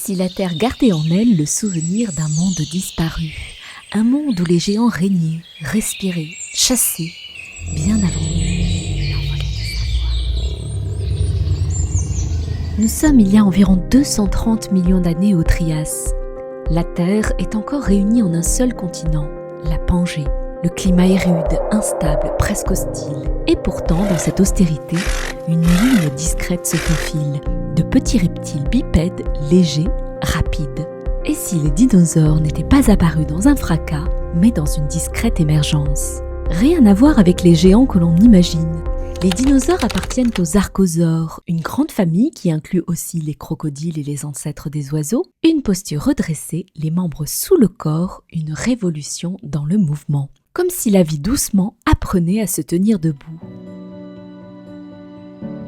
si la Terre gardait en elle le souvenir d'un monde disparu, un monde où les géants régnaient, respiraient, chassaient, bien avant nous, l'envolée de savoir. Nous sommes il y a environ 230 millions d'années au Trias. La Terre est encore réunie en un seul continent, la Pangée. Le climat est rude, instable, presque hostile. Et pourtant, dans cette austérité, une ligne discrète se faufile, de petits reptiles bipèdes, légers, rapides. Et si les dinosaures n'étaient pas apparus dans un fracas, mais dans une discrète émergence? Rien à voir avec les géants que l'on imagine. Les dinosaures appartiennent aux archosaures, une grande famille qui inclut aussi les crocodiles et les ancêtres des oiseaux. Une posture redressée, les membres sous le corps, une révolution dans le mouvement. Comme si la vie doucement apprenait à se tenir debout.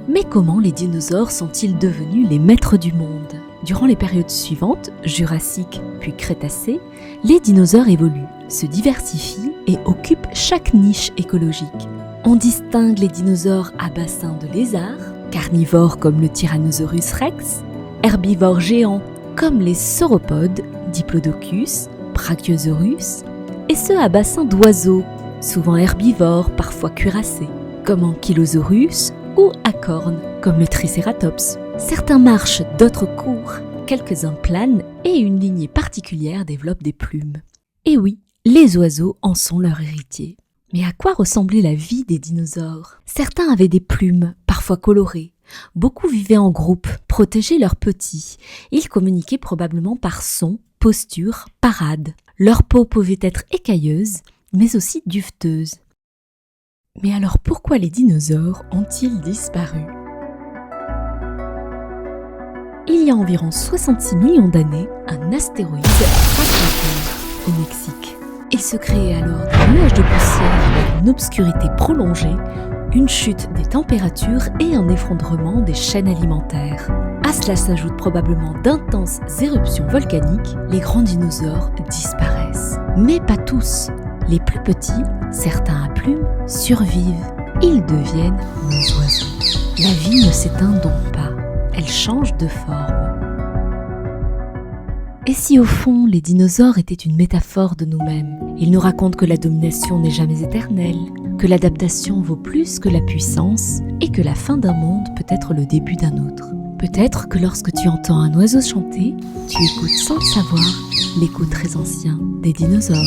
Mais comment les dinosaures sont-ils devenus les maîtres du monde? Durant les périodes suivantes, Jurassique puis Crétacé, les dinosaures évoluent, se diversifient et occupent chaque niche écologique. On distingue les dinosaures à bassin de lézard, carnivores comme le Tyrannosaurus rex, herbivores géants comme les sauropodes, Diplodocus, Brachiosaurus, et ceux à bassin d'oiseaux, souvent herbivores, parfois cuirassés, comme Ankylosaurus ou à cornes, comme le Triceratops. Certains marchent, d'autres courent, quelques-uns planent et une lignée particulière développe des plumes. Et oui, les oiseaux en sont leurs héritiers. Mais à quoi ressemblait la vie des dinosaures? Certains avaient des plumes, parfois colorées. Beaucoup vivaient en groupe, protégeaient leurs petits. Ils communiquaient probablement par son, posture, parade. Leur peau pouvait être écailleuse, mais aussi duveteuse. Mais alors pourquoi les dinosaures ont-ils disparu? Il y a environ 66 millions d'années, un astéroïde frappe la Terre, au Mexique. Il se créait alors des nuages de poussière, une obscurité prolongée, une chute des températures et un effondrement des chaînes alimentaires. À cela s'ajoutent probablement d'intenses éruptions volcaniques, les grands dinosaures disparaissent. Mais pas tous. Les plus petits, certains à plumes, survivent. Ils deviennent nos oiseaux. La vie ne s'éteint donc pas, elle change de forme. Et si au fond, les dinosaures étaient une métaphore de nous-mêmes? Ils nous racontent que la domination n'est jamais éternelle, que l'adaptation vaut plus que la puissance et que la fin d'un monde peut être le début d'un autre. Peut-être que lorsque tu entends un oiseau chanter, tu écoutes sans le savoir l'écho très ancien des dinosaures.